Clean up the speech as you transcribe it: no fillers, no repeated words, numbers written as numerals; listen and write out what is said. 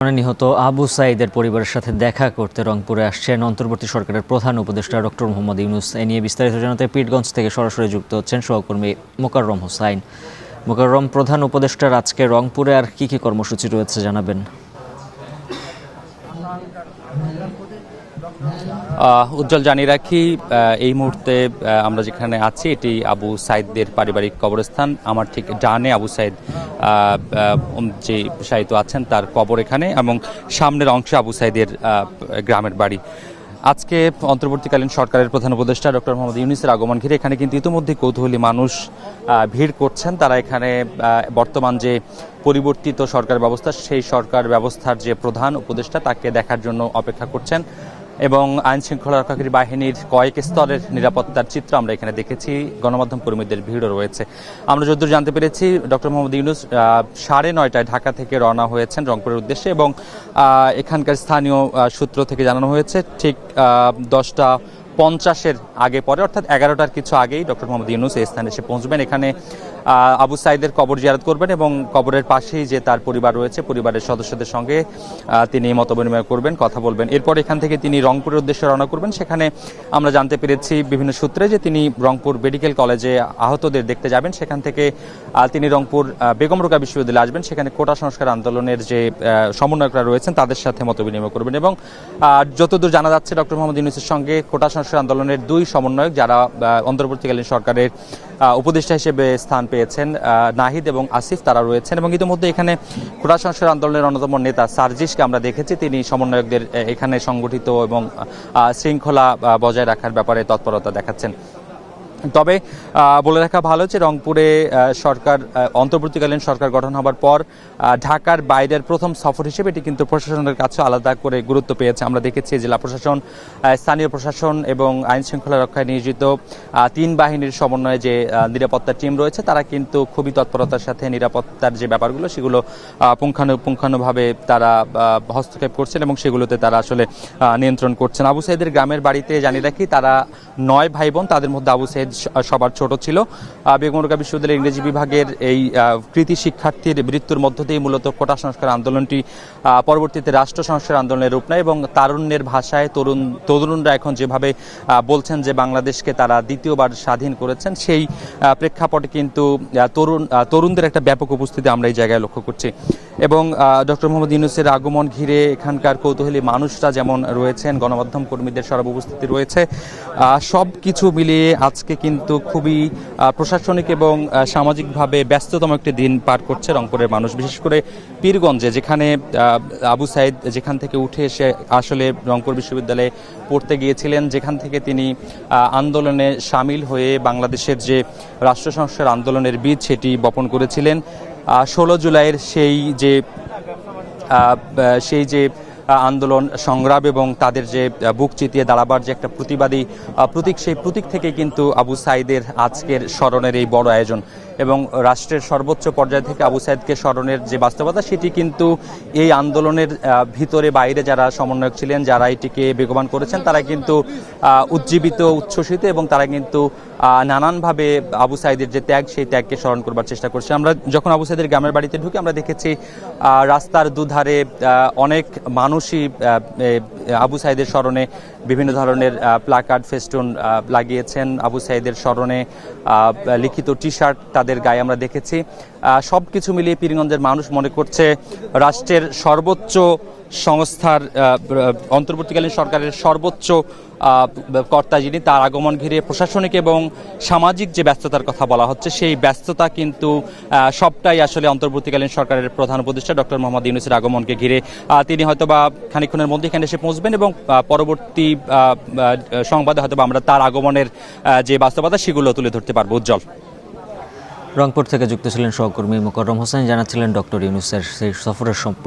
নিহত আবু সাঈদের পরিবারের সাথে দেখা করতে রংপুরে আসছেন অন্তর্বর্তী সরকারের প্রধান উপদেষ্টা ডক্টর মোহাম্মদ ইউনূস। এ নিয়ে বিস্তারিত জানাতে পীরগঞ্জ থেকে সরাসরি যুক্ত হচ্ছেন সহকর্মী মোকাররম হোসাইন। মোকাররম, প্রধান উপদেষ্টার আজকে রংপুরে আর কি কি কর্মসূচি রয়েছে জানাবেন? উজ্জ্বল, জানিয়ে রাখি এই মুহূর্তে আমরা যেখানে আছি এটি আবু সাঈদের পারিবারিক কবরস্থান। আমার ঠিক ডানে আবু সাঈদ যে শায়িত আছেন তার কবর এখানে, এবং সামনের অংশে আবু সাঈদের গ্রামের বাড়ি। আজকে অন্তর্বর্তীকালীন সরকারের প্রধান উপদেষ্টা ডক্টর মোহাম্মদ ইউনূসের আগমন ঘিরে এখানে কিন্তু ইতিমধ্যে কৌতূহলী মানুষ ভিড় করছেন। তারা এখানে বর্তমান যে পরিবর্তিত সরকার ব্যবস্থা, সেই সরকার ব্যবস্থার যে প্রধান উপদেষ্টা তাকে দেখার জন্য অপেক্ষা করছেন, এবং আইন শৃঙ্খলা রক্ষাকারী বাহিনীর কয়েক স্তরের নিরাপত্তার চিত্র আমরা এখানে দেখেছি। গণমাধ্যম কর্মীদের ভিড়ও রয়েছে। আমরা যতদূর জানতে পেরেছি, ডক্টর মোহাম্মদ ইউনূস 9:30টায় ঢাকা থেকে রওনা হয়েছেন রংপুরের উদ্দেশ্যে, এবং এখানকার স্থানীয় সূত্র থেকে জানানো হয়েছে ঠিক 10:50-এর আগে পরে, অর্থাৎ 11টার কিছু আগেই ডক্টর মোহাম্মদ ইউনূস এই স্থানে এসে পৌঁছবেন। এখানে আবু সাঈদের কবর জিয়ারত করবেন, এবং কবরের পাশেই যে তার পরিবার রয়েছে, পরিবারের সদস্যদের সঙ্গে তিনি মতবিনিময় করবেন, কথা বলবেন। এরপর এখান থেকে তিনি রংপুরের উদ্দেশ্যে রওনা করবেন। সেখানে আমরা জানতে পেরেছি বিভিন্ন সূত্রে যে তিনি রংপুর মেডিকেল কলেজে আহতদের দেখতে যাবেন। সেখান থেকে তিনি রংপুর বেগম রোকেয়া বিশ্ববিদ্যালয়ে আসবেন। সেখানে কোটা সংস্কার আন্দোলনের যে সমন্বয়করা রয়েছেন তাদের সাথে মতবিনিময় করবেন, এবং যতদূর জানা যাচ্ছে ডক্টর মোহাম্মদ ইউনূসের সঙ্গে কোটা সংস্কার আন্দোলনের 2 সমন্বয়ক যারা অন্তর্বর্তীকালীন সরকারের উপদেষ্টা হিসেবে স্থান পেয়েছেন, নাহিদ এবং আসিফ, তারা রয়েছেন। এবং ইতিমধ্যে এখানে কোটা সংস্কার আন্দোলনের অন্যতম নেতা সার্জিসকে আমরা দেখেছি, তিনি সমন্বয়কদের এখানে সংগঠিত এবং শৃঙ্খলা বজায় রাখার ব্যাপারে তৎপরতা দেখাচ্ছেন। তবে বলে রাখা ভালো যে রংপুরে সরকার অন্তর্বর্তীকালীন সরকার গঠন হবার পর ঢাকার বাইরের প্রথম সফর হিসেবে এটি কিন্তু প্রশাসনের কাছে আলাদা করে গুরুত্ব পেয়েছে। আমরা দেখেছি জেলা প্রশাসন, স্থানীয় প্রশাসন এবং আইন শৃঙ্খলা রক্ষায় নিয়োজিত 3 বাহিনীর সমন্বয়ে যে নিরাপত্তা টিম রয়েছে, তারা কিন্তু খুবই তৎপরতার সাথে নিরাপত্তার যে ব্যাপারগুলো সেগুলো পুঙ্খানুপুঙ্খানুভাবে তারা হস্তক্ষেপ করছেন, এবং সেগুলোতে তারা আসলে নিয়ন্ত্রণ করছেন। আবু সাঈদের গ্রামের বাড়িতে জানিয়ে রাখি তারা 9 ভাই বোন, তাদের মধ্যে আবু সাঈদ সবার ছোট ছিল। বেগম রোকেয়া বিশ্ববিদ্যালয়ের ইংরেজি বিভাগের এই কৃতি শিক্ষার্থীর মৃত্যুর মধ্য দিয়ে মূলত কোটা সংস্কার আন্দোলনটি পরবর্তীতে রাষ্ট্র সংস্কার আন্দোলনের রূপ নেয়, এবং তারুণ্যের ভাষায় তরুণরা এখন যেভাবে বলছেন যে বাংলাদেশকে তারা দ্বিতীয়বার স্বাধীন করেছেন, সেই প্রেক্ষাপটে কিন্তু তরুণদের একটা ব্যাপক উপস্থিতি আমরা এই জায়গায় লক্ষ্য করছি। এবং ডক্টর মোহাম্মদ ইউনূসের আগমন ঘিরে এখানকার কৌতূহলী মানুষরা যেমন রয়েছেন, গণমাধ্যম কর্মীদের সরব উপস্থিতি রয়েছে, সব কিছু মিলিয়ে আজকে কিন্তু খুবই প্রশাসনিক এবং সামাজিকভাবে ব্যস্ততম একটি দিন পার করছে রংপুরের মানুষ। বিশেষ করে পীরগঞ্জে, যেখানে আবু সাঈদ যেখান থেকে উঠে এসে আসলে রংপুর বিশ্ববিদ্যালয়ে পড়তে গিয়েছিলেন, যেখান থেকে তিনি আন্দোলনে সামিল হয়ে বাংলাদেশের যে রাষ্ট্র সংস্কার আন্দোলনের বীজ সেটি বপন করেছিলেন। 16 জুলাইয়ের সেই যে আন্দোলন সংগ্রাম এবং তাদের যে বুক চিতিয়ে দাঁড়াবার যে একটা প্রতিবাদী প্রতীক, সেই প্রতীক থেকে কিন্তু আবু সাঈদের আজকের স্মরণের এই বড় আয়োজন, এবং রাষ্ট্রের সর্বোচ্চ পর্যায় থেকে আবু সাঈদকে স্মরণের যে বাস্তবতা, সেটি কিন্তু এই আন্দোলনের ভিতরে বাইরে যারা সমন্বয়ক ছিলেন, যারা এটিকে বেগবান করেছেন, তারা কিন্তু উজ্জীবিত, উচ্ছ্বসিত, এবং তারা কিন্তু নানানভাবে আবু সাঈদের যে ত্যাগ, সেই ত্যাগকে স্মরণ করবার চেষ্টা করছে। আমরা যখন আবু সাঈদের গ্রামের বাড়িতে ঢুকি, আমরা দেখেছি রাস্তার দুধারে অনেক মানুষই আবু সাঈদের স্মরণে বিভিন্ন ধরনের প্লাকার্ড, ফেস্টুন লাগিয়েছেন। আবু সাঈদের স্মরণে লিখিত টি-শার্ট তাদের গায়ে আমরা দেখেছি। সব কিছু মিলিয়ে পীরগঞ্জের মানুষ মনে করছে রাষ্ট্রের সর্বোচ্চ সংস্থার, অন্তর্বর্তীকালীন সরকারের সর্বোচ্চ কর্তা যিনি, তার আগমন ঘিরে প্রশাসনিক এবং সামাজিক যে ব্যস্ততার কথা বলা হচ্ছে, সেই ব্যস্ততা কিন্তু সবটাই আসলে অন্তর্বর্তীকালীন সরকারের প্রধান উপদেষ্টা ডক্টর মোহাম্মদ ইউনূসের আগমনকে ঘিরে। তিনি হয়তোবা খানিকক্ষণের মধ্যে এখানে এসে পৌঁছবেন, এবং পরবর্তী সংবাদে হয়তোবা আমরা তার আগমনের যে বাস্তবতা সেগুলো তুলে ধরতে পারবো। উজ্জ্বল। রংপুর থেকে যুক্ত ছিলেন সহকর্মী মোকাররম হোসেন, জানাচ্ছিলেন ডক্টর ইউনূসের সেই সফরের